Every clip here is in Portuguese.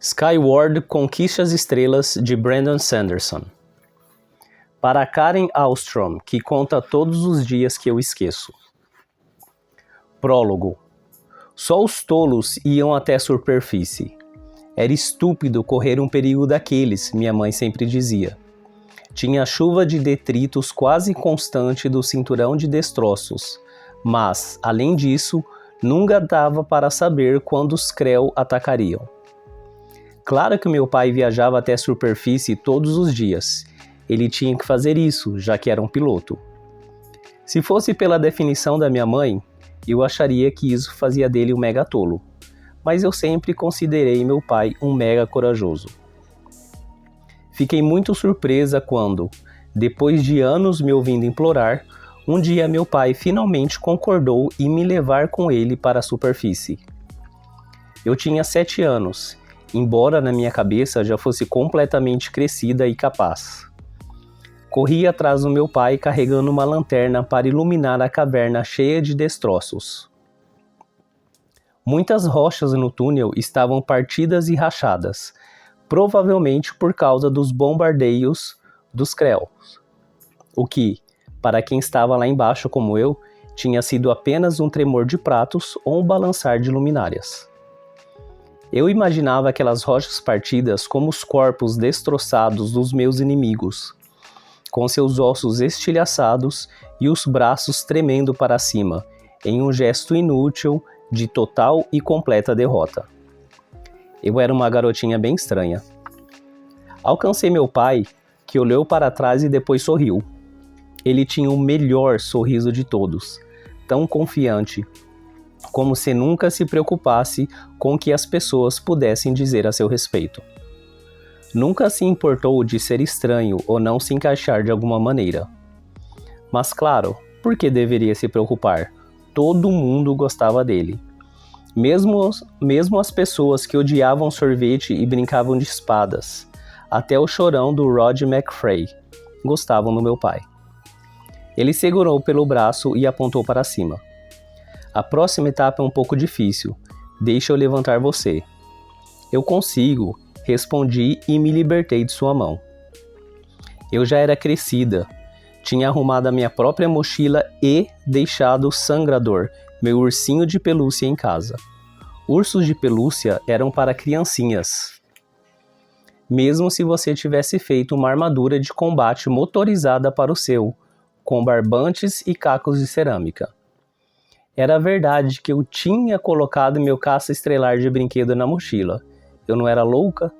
Skyward conquista as estrelas de Brandon Sanderson. Para Karen Ahlstrom, que conta todos os dias que eu esqueço. Prólogo. Só os tolos iam até a superfície. Era estúpido correr um perigo daqueles, minha mãe sempre dizia. Tinha chuva de detritos quase constante do cinturão de destroços, mas, além disso, nunca dava para saber quando os Krell atacariam. Claro que meu pai viajava até a superfície todos os dias. Ele tinha que fazer isso, já que era um piloto. Se fosse pela definição da minha mãe, eu acharia que isso fazia dele um mega tolo. Mas eu sempre considerei meu pai um mega corajoso. Fiquei muito surpresa quando, depois de anos me ouvindo implorar, um dia meu pai finalmente concordou em me levar com ele para a superfície. Eu tinha 7 anos, embora na minha cabeça já fosse completamente crescida e capaz. Corri atrás do meu pai carregando uma lanterna para iluminar a caverna cheia de destroços. Muitas rochas no túnel estavam partidas e rachadas, provavelmente por causa dos bombardeios dos Krell. O que, para quem estava lá embaixo como eu, tinha sido apenas um tremor de pratos ou um balançar de luminárias. Eu imaginava aquelas rochas partidas como os corpos destroçados dos meus inimigos, com seus ossos estilhaçados e os braços tremendo para cima, em um gesto inútil de total e completa derrota. Eu era uma garotinha bem estranha. Alcancei meu pai, que olhou para trás e depois sorriu. Ele tinha o melhor sorriso de todos, tão confiante, como se nunca se preocupasse com o que as pessoas pudessem dizer a seu respeito. Nunca se importou de ser estranho ou não se encaixar de alguma maneira. Mas claro, por que deveria se preocupar? Todo mundo gostava dele. Mesmo as pessoas que odiavam sorvete e brincavam de espadas, até o chorão do Rod McFrey, gostavam do meu pai. Ele segurou pelo braço e apontou para cima. A próxima etapa é um pouco difícil. Deixa eu levantar você. Eu consigo, respondi e me libertei de sua mão. Eu já era crescida. Tinha arrumado a minha própria mochila e deixado o Sangrador, meu ursinho de pelúcia, em casa. Ursos de pelúcia eram para criancinhas. Mesmo se você tivesse feito uma armadura de combate motorizada para o seu, com barbantes e cacos de cerâmica. Era verdade que eu tinha colocado meu caça estrelar de brinquedo na mochila. Eu não era louca?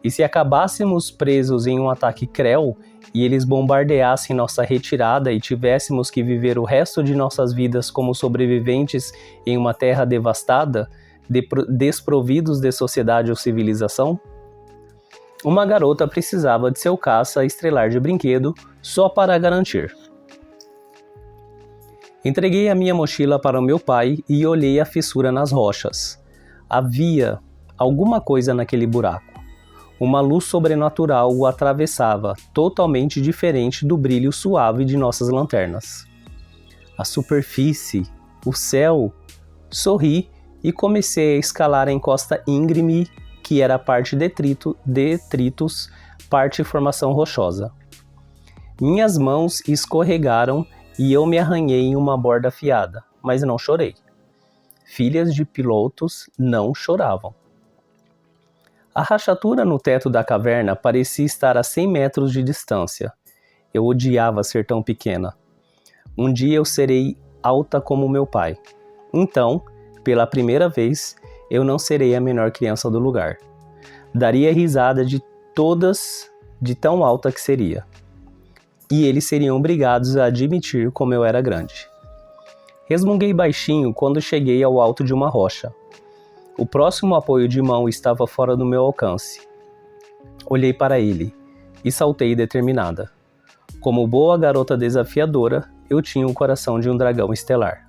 E se acabássemos presos em um ataque Krell e eles bombardeassem nossa retirada e tivéssemos que viver o resto de nossas vidas como sobreviventes em uma terra devastada, desprovidos de sociedade ou civilização? Uma garota precisava de seu caça estrelar de brinquedo só para garantir. Entreguei a minha mochila para o meu pai e olhei a fissura nas rochas. Havia alguma coisa naquele buraco. Uma luz sobrenatural o atravessava, totalmente diferente do brilho suave de nossas lanternas. A superfície, o céu. Sorri e comecei a escalar a encosta íngreme, que era parte detritos, parte formação rochosa. Minhas mãos escorregaram e eu me arranhei em uma borda afiada, mas não chorei. Filhas de pilotos não choravam. A rachadura no teto da caverna parecia estar a 100 metros de distância. Eu odiava ser tão pequena. Um dia eu serei alta como meu pai. Então, pela primeira vez, eu não serei a menor criança do lugar. Daria risada de todas de tão alta que seria. E eles seriam obrigados a admitir como eu era grande. Resmunguei baixinho quando cheguei ao alto de uma rocha. O próximo apoio de mão estava fora do meu alcance. Olhei para ele e saltei determinada. Como boa garota desafiadora, eu tinha o coração de um dragão estelar.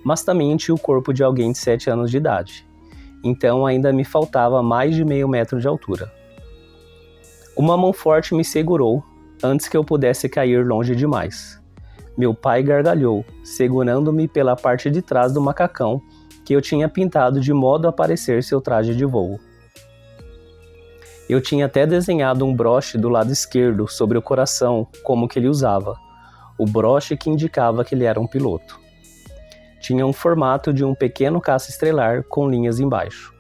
Mas também tinha o corpo de alguém de 7 anos de idade. Então ainda me faltava mais de meio metro de altura. Uma mão forte me segurou antes que eu pudesse cair longe demais. Meu pai gargalhou, segurando-me pela parte de trás do macacão que eu tinha pintado de modo a parecer seu traje de voo. Eu tinha até desenhado um broche do lado esquerdo sobre o coração, como que ele usava. O broche que indicava que ele era um piloto. Tinha um formato de um pequeno caça estrelar com linhas embaixo.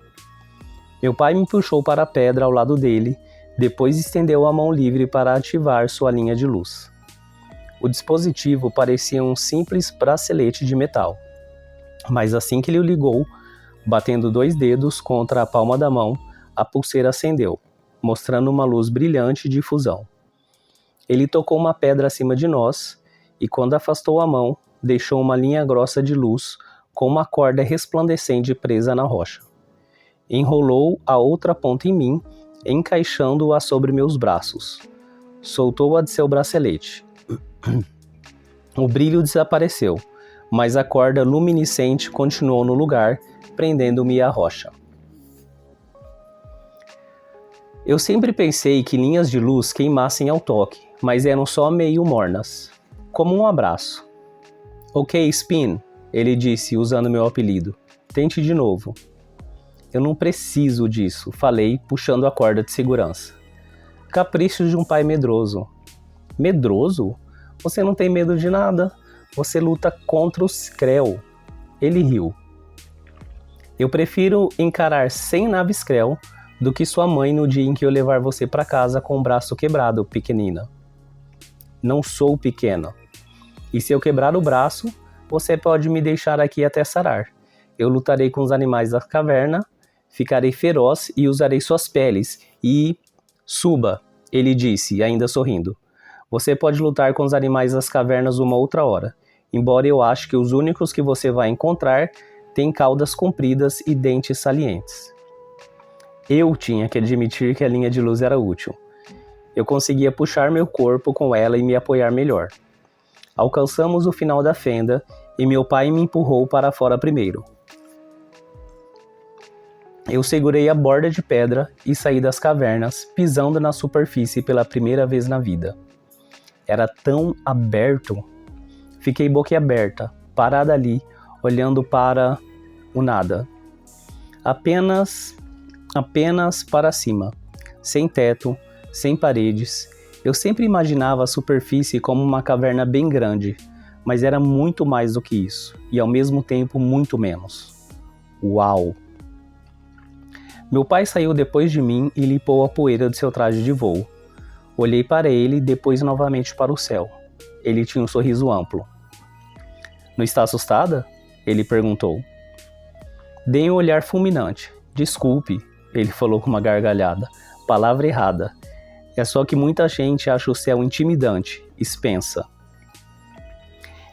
Meu pai me puxou para a pedra ao lado dele, depois estendeu a mão livre para ativar sua linha de luz. O dispositivo parecia um simples bracelete de metal, mas assim que ele o ligou, batendo 2 dedos contra a palma da mão, a pulseira acendeu, mostrando uma luz brilhante de fusão. Ele tocou uma pedra acima de nós e, quando afastou a mão, deixou uma linha grossa de luz com uma corda resplandecente presa na rocha. Enrolou a outra ponta em mim, encaixando-a sobre meus braços. Soltou-a de seu bracelete. O brilho desapareceu, mas a corda luminescente continuou no lugar, prendendo-me à rocha. Eu sempre pensei que linhas de luz queimassem ao toque, mas eram só meio mornas, como um abraço. Ok, Spin, ele disse usando meu apelido. Tente de novo. Eu não preciso disso, falei, puxando a corda de segurança. Capricho de um pai medroso. Medroso? Você não tem medo de nada. Você luta contra os Skrell. Ele riu. Eu prefiro encarar 100 naves Skrell do que sua mãe no dia em que eu levar você para casa com o braço quebrado, pequenina. Não sou pequena. E se eu quebrar o braço, você pode me deixar aqui até sarar. Eu lutarei com os animais da caverna, ficarei feroz e usarei suas peles. E... Suba, ele disse, ainda sorrindo. Você pode lutar com os animais das cavernas uma outra hora, embora eu ache que os únicos que você vai encontrar têm caudas compridas e dentes salientes. Eu tinha que admitir que a linha de luz era útil. Eu conseguia puxar meu corpo com ela e me apoiar melhor. Alcançamos o final da fenda e meu pai me empurrou para fora primeiro. Eu segurei a borda de pedra e saí das cavernas, pisando na superfície pela primeira vez na vida. Era tão aberto. Fiquei boquiaberta, parada ali, olhando para o nada. Apenas para cima, sem teto, sem paredes. Eu sempre imaginava a superfície como uma caverna bem grande, mas era muito mais do que isso, e ao mesmo tempo muito menos. Uau! Meu pai saiu depois de mim e limpou a poeira de seu traje de voo. Olhei para ele, depois novamente para o céu. Ele tinha um sorriso amplo. Não está assustada? Ele perguntou. Dei um olhar fulminante. Desculpe, ele falou com uma gargalhada. Palavra errada. É só que muita gente acha o céu intimidante, expensa.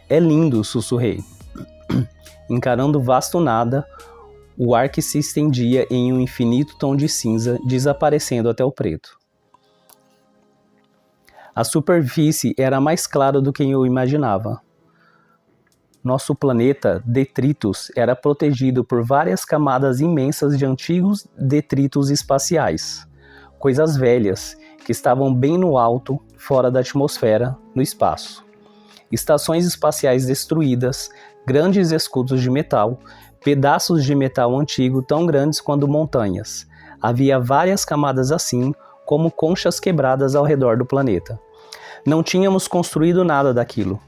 É lindo, sussurrei. Encarando o vasto nada, o ar que se estendia em um infinito tom de cinza, desaparecendo até o preto. A superfície era mais clara do que eu imaginava. Nosso planeta, Detritus, era protegido por várias camadas imensas de antigos detritos espaciais, coisas velhas, que estavam bem no alto, fora da atmosfera, no espaço. Estações espaciais destruídas, grandes escudos de metal, pedaços de metal antigo tão grandes quanto montanhas. Havia várias camadas assim, como conchas quebradas ao redor do planeta. Não tínhamos construído nada daquilo.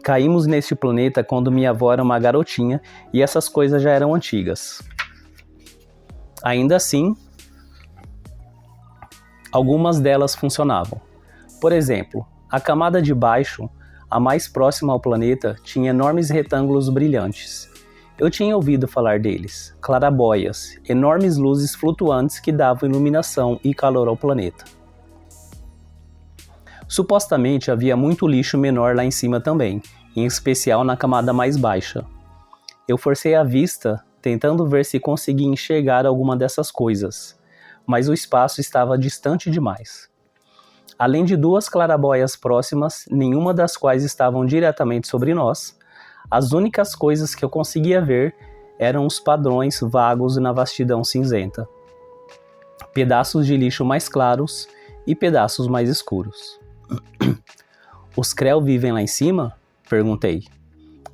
Caímos neste planeta quando minha avó era uma garotinha e essas coisas já eram antigas. Ainda assim, algumas delas funcionavam. Por exemplo, a camada de baixo, a mais próxima ao planeta, tinha enormes retângulos brilhantes. Eu tinha ouvido falar deles, clarabóias, enormes luzes flutuantes que davam iluminação e calor ao planeta. Supostamente havia muito lixo menor lá em cima também, em especial na camada mais baixa. Eu forcei a vista, tentando ver se conseguia enxergar alguma dessas coisas, mas o espaço estava distante demais. Além de 2 clarabóias próximas, nenhuma das quais estavam diretamente sobre nós, as únicas coisas que eu conseguia ver eram os padrões vagos na vastidão cinzenta. Pedaços de lixo mais claros e pedaços mais escuros. Os Krell vivem lá em cima? Perguntei.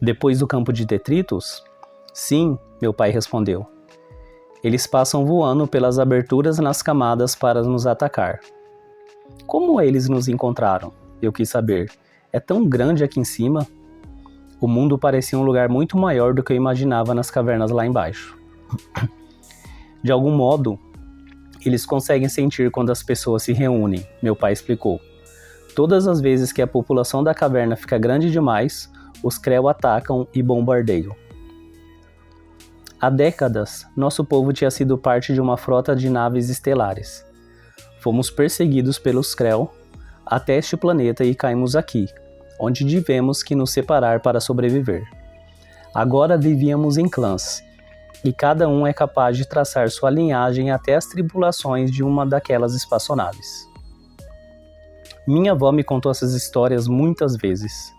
Depois do campo de detritos? Sim, meu pai respondeu. Eles passam voando pelas aberturas nas camadas para nos atacar. Como eles nos encontraram? Eu quis saber. É tão grande aqui em cima? O mundo parecia um lugar muito maior do que eu imaginava nas cavernas lá embaixo. De algum modo, eles conseguem sentir quando as pessoas se reúnem, meu pai explicou. Todas as vezes que a população da caverna fica grande demais, os Krell atacam e bombardeiam. Há décadas, nosso povo tinha sido parte de uma frota de naves estelares. Fomos perseguidos pelos Krell até este planeta e caímos aqui, onde tivemos que nos separar para sobreviver. Agora vivíamos em clãs, e cada um é capaz de traçar sua linhagem até as tripulações de uma daquelas espaçonaves. Minha avó me contou essas histórias muitas vezes.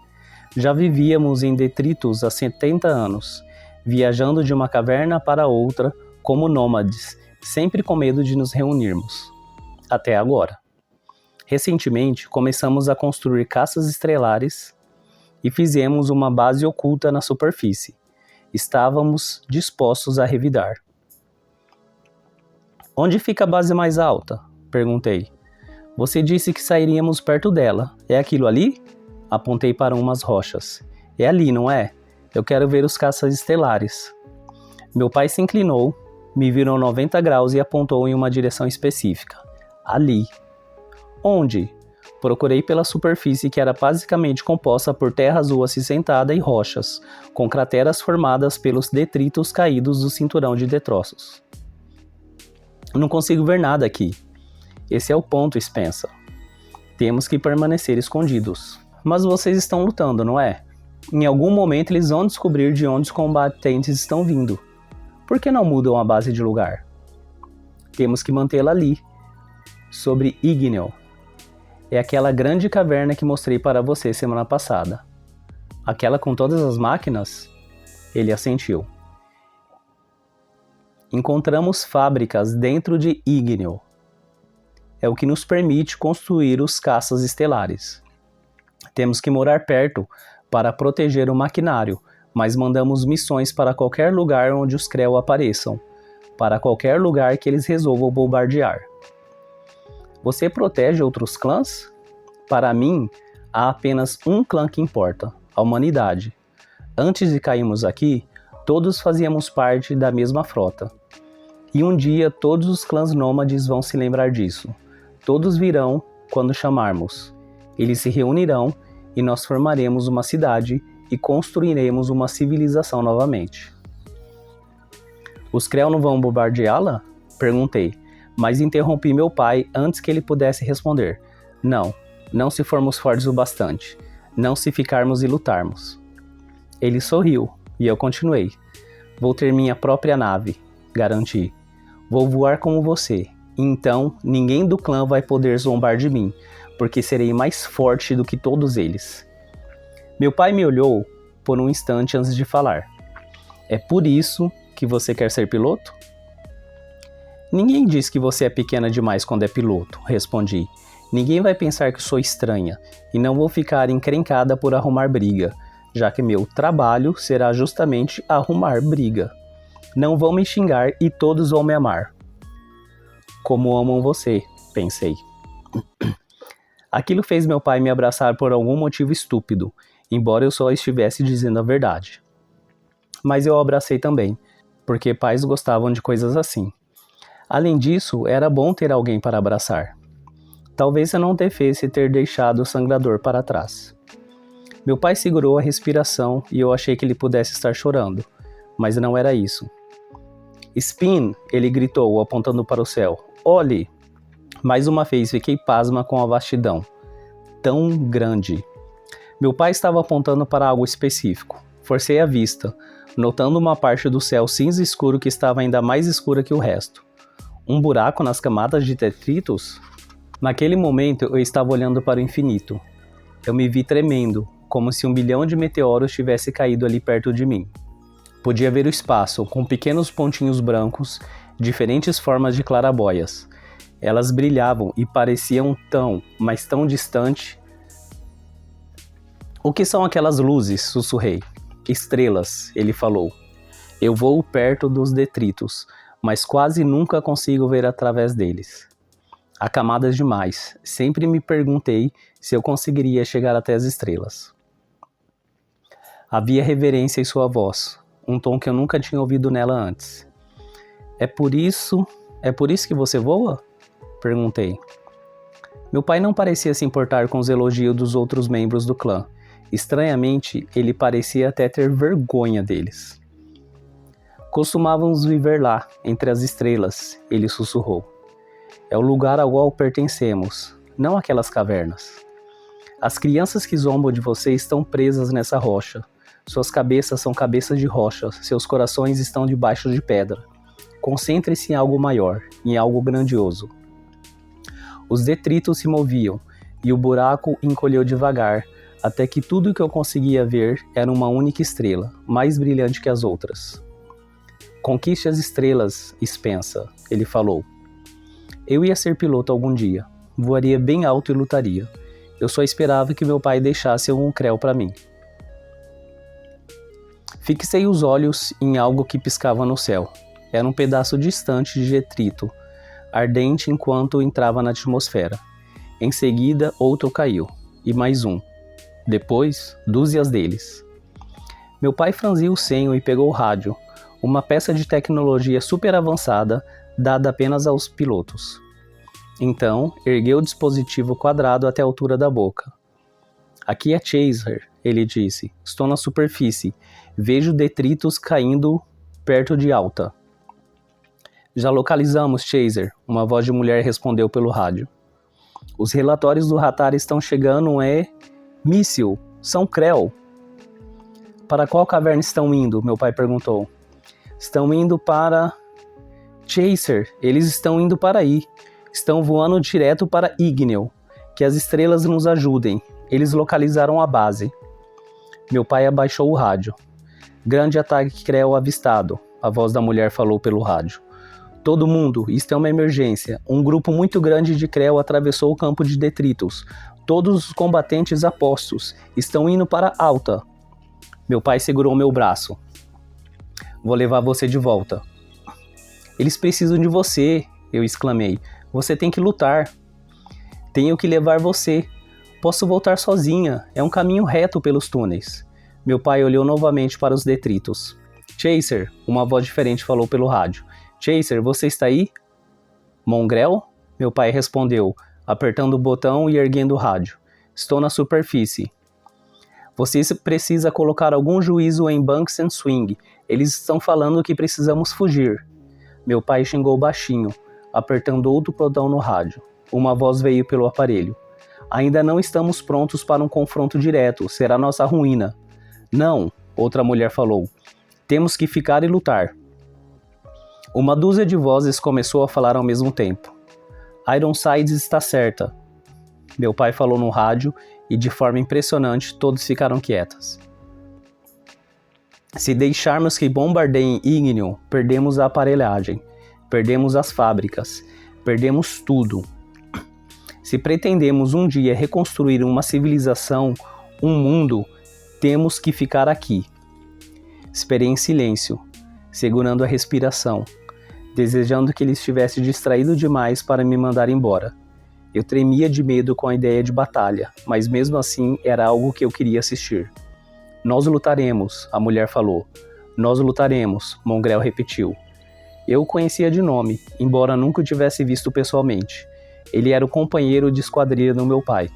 Já vivíamos em detritos há 70 anos, viajando de uma caverna para outra como nômades, sempre com medo de nos reunirmos. Até agora. Recentemente, começamos a construir caças estelares e fizemos uma base oculta na superfície. Estávamos dispostos a revidar. Onde fica a base mais alta? Perguntei. Você disse que sairíamos perto dela. É aquilo ali? Apontei para umas rochas. É ali, não é? Eu quero ver os caças estelares. Meu pai se inclinou, me virou 90 graus e apontou em uma direção específica. Ali. Onde? Procurei pela superfície que era basicamente composta por terra azul acinzentada e rochas, com crateras formadas pelos detritos caídos do cinturão de detroços. Não consigo ver nada aqui. Esse é o ponto, Spencer. Temos que permanecer escondidos. Mas vocês estão lutando, não é? Em algum momento eles vão descobrir de onde os combatentes estão vindo. Por que não mudam a base de lugar? Temos que mantê-la ali, sobre Igneo. É aquela grande caverna que mostrei para você semana passada. Aquela com todas as máquinas? Ele assentiu. Encontramos fábricas dentro de Igneo. É o que nos permite construir os caças estelares. Temos que morar perto para proteger o maquinário, mas mandamos missões para qualquer lugar onde os Krell apareçam, para qualquer lugar que eles resolvam bombardear. Você protege outros clãs? Para mim, há apenas um clã que importa, a humanidade. Antes de cairmos aqui, todos fazíamos parte da mesma frota. E um dia todos os clãs nômades vão se lembrar disso. Todos virão quando chamarmos. Eles se reunirão e nós formaremos uma cidade e construiremos uma civilização novamente. Os Krell não vão bombardeá-la? Perguntei, mas interrompi meu pai antes que ele pudesse responder. Não se formos fortes o bastante. Não se ficarmos e lutarmos. Ele sorriu e eu continuei. Vou ter minha própria nave, garanti. Vou voar como você. Então, ninguém do clã vai poder zombar de mim, porque serei mais forte do que todos eles. Meu pai me olhou por um instante antes de falar. É por isso que você quer ser piloto? Ninguém diz que você é pequena demais quando é piloto, respondi. Ninguém vai pensar que sou estranha, e não vou ficar encrencada por arrumar briga, já que meu trabalho será justamente arrumar briga. Não vão me xingar e todos vão me amar. Como amam você, pensei. Aquilo fez meu pai me abraçar por algum motivo estúpido, embora eu só estivesse dizendo a verdade. Mas eu o abracei também, porque pais gostavam de coisas assim. Além disso, era bom ter alguém para abraçar. Talvez eu não devesse ter deixado o sangrador para trás. Meu pai segurou a respiração e eu achei que ele pudesse estar chorando, mas não era isso. Spin, ele gritou, apontando para o céu. Olhe! Mais uma vez fiquei pasma com a vastidão. Tão grande. Meu pai estava apontando para algo específico. Forcei a vista, notando uma parte do céu cinza escuro que estava ainda mais escura que o resto. Um buraco nas camadas de detritos? Naquele momento eu estava olhando para o infinito. Eu me vi tremendo, como se 1 bilhão de meteoros tivesse caído ali perto de mim. Podia ver o espaço, com pequenos pontinhos brancos, diferentes formas de clarabóias. Elas brilhavam e pareciam mas tão distante. O que são aquelas luzes? Sussurrei. Estrelas, ele falou. Eu voo perto dos detritos, mas quase nunca consigo ver através deles. Há camadas demais. Sempre me perguntei se eu conseguiria chegar até as estrelas. Havia reverência em sua voz, um tom que eu nunca tinha ouvido nela antes. É por isso que você voa? Perguntei. Meu pai não parecia se importar com os elogios dos outros membros do clã. Estranhamente, ele parecia até ter vergonha deles. Costumávamos viver lá, entre as estrelas, ele sussurrou. É o lugar ao qual pertencemos, não aquelas cavernas. As crianças que zombam de você estão presas nessa rocha. Suas cabeças são cabeças de rocha, seus corações estão debaixo de pedra. Concentre-se em algo maior, em algo grandioso. Os detritos se moviam, e o buraco encolheu devagar, até que tudo que eu conseguia ver era uma única estrela, mais brilhante que as outras. Conquiste as estrelas, Spencer, ele falou. Eu ia ser piloto algum dia, voaria bem alto e lutaria. Eu só esperava que meu pai deixasse um creu para mim. Fixei os olhos em algo que piscava no céu. Era um pedaço distante de detrito, ardente enquanto entrava na atmosfera. Em seguida, outro caiu, e mais um. Depois, dúzias deles. Meu pai franziu o senho e pegou o rádio, uma peça de tecnologia super avançada, dada apenas aos pilotos. Então, ergueu o dispositivo quadrado até a altura da boca. Aqui é Chaser, ele disse. Estou na superfície. Vejo detritos caindo perto de Alta. Já localizamos, Chaser, uma voz de mulher respondeu pelo rádio. Os relatórios do radar estão chegando, míssil, são creu. Para qual caverna estão indo? Meu pai perguntou. Estão indo para... Chaser, eles estão indo para aí. Estão voando direto para Igneo. Que as estrelas nos ajudem. Eles localizaram a base. Meu pai abaixou o rádio. Grande ataque creu avistado, a voz da mulher falou pelo rádio. Todo mundo, isto é uma emergência. Um grupo muito grande de creu atravessou o campo de detritos. Todos os combatentes a postos estão indo para Alta. Meu pai segurou meu braço. Vou levar você de volta. Eles precisam de você, eu exclamei. Você tem que lutar. Tenho que levar você. Posso voltar sozinha. É um caminho reto pelos túneis. Meu pai olhou novamente para os detritos. Chaser, uma voz diferente falou pelo rádio. Chaser, você está aí? Mongrel? Meu pai respondeu, apertando o botão e erguendo o rádio. Estou na superfície. Você precisa colocar algum juízo em Banks and Swing. Eles estão falando que precisamos fugir. Meu pai xingou baixinho, apertando outro botão no rádio. Uma voz veio pelo aparelho. Ainda não estamos prontos para um confronto direto. Será nossa ruína. Não, outra mulher falou. Temos que ficar e lutar. Uma dúzia de vozes começou a falar ao mesmo tempo. Ironsides está certa. Meu pai falou no rádio e de forma impressionante todos ficaram quietos. Se deixarmos que bombardeiem Igneo, perdemos a aparelhagem, perdemos as fábricas, perdemos tudo. Se pretendemos um dia reconstruir uma civilização, um mundo, temos que ficar aqui. Esperei em silêncio, segurando a respiração, desejando que ele estivesse distraído demais para me mandar embora. Eu tremia de medo com a ideia de batalha, mas mesmo assim era algo que eu queria assistir. Nós lutaremos, a mulher falou. Nós lutaremos, Mongrel repetiu. Eu o conhecia de nome, embora nunca o tivesse visto pessoalmente. Ele era o companheiro de esquadrilha do meu pai.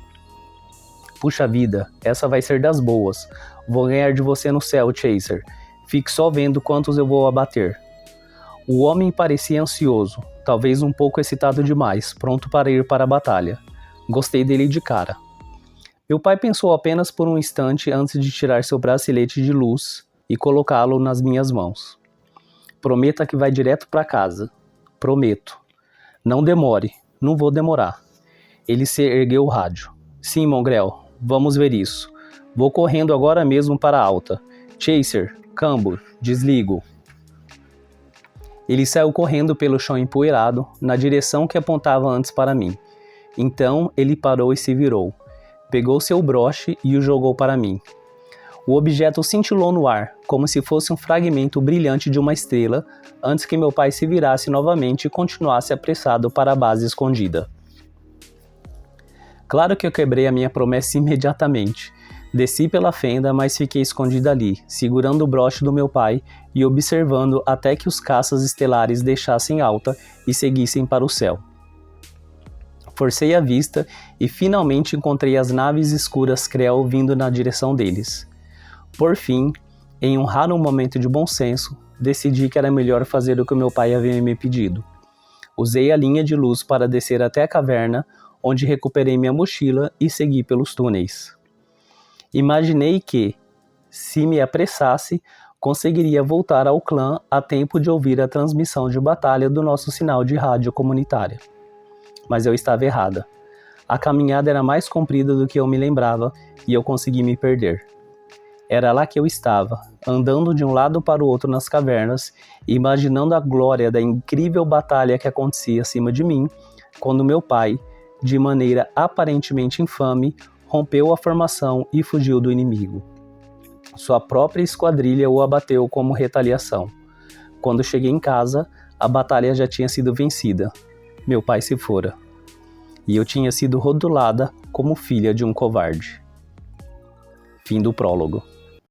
Puxa vida, essa vai ser das boas. Vou ganhar de você no céu, Chaser. Fique só vendo quantos eu vou abater. O homem parecia ansioso, talvez um pouco excitado demais, pronto para ir para a batalha. Gostei dele de cara. Meu pai pensou apenas por um instante antes de tirar seu bracelete de luz e colocá-lo nas minhas mãos. Prometa que vai direto para casa. Prometo. Não demore. Não vou demorar. Ele se ergueu o rádio. Sim, Mongrel. Vamos ver isso. Vou correndo agora mesmo para a Alta. Chaser, Cambur, desligo. Ele saiu correndo pelo chão empoeirado, na direção que apontava antes para mim. Então ele parou e se virou. Pegou seu broche e o jogou para mim. O objeto cintilou no ar, como se fosse um fragmento brilhante de uma estrela, antes que meu pai se virasse novamente e continuasse apressado para a base escondida. Claro que eu quebrei a minha promessa imediatamente. Desci pela fenda, mas fiquei escondido ali, segurando o broche do meu pai e observando até que os caças estelares deixassem alta e seguissem para o céu. Forcei a vista e finalmente encontrei as naves escuras Krell vindo na direção deles. Por fim, em um raro momento de bom senso, decidi que era melhor fazer o que meu pai havia me pedido. Usei a linha de luz para descer até a caverna, onde recuperei minha mochila e segui pelos túneis. Imaginei que, se me apressasse, conseguiria voltar ao clã a tempo de ouvir a transmissão de batalha do nosso sinal de rádio comunitária. Mas eu estava errada. A caminhada era mais comprida do que eu me lembrava e eu consegui me perder. Era lá que eu estava, andando de um lado para o outro nas cavernas, imaginando a glória da incrível batalha que acontecia acima de mim, quando meu pai, de maneira aparentemente infame, rompeu a formação e fugiu do inimigo. Sua própria esquadrilha o abateu como retaliação. Quando cheguei em casa, a batalha já tinha sido vencida. Meu pai se fora. E eu tinha sido rotulada como filha de um covarde. Fim do prólogo.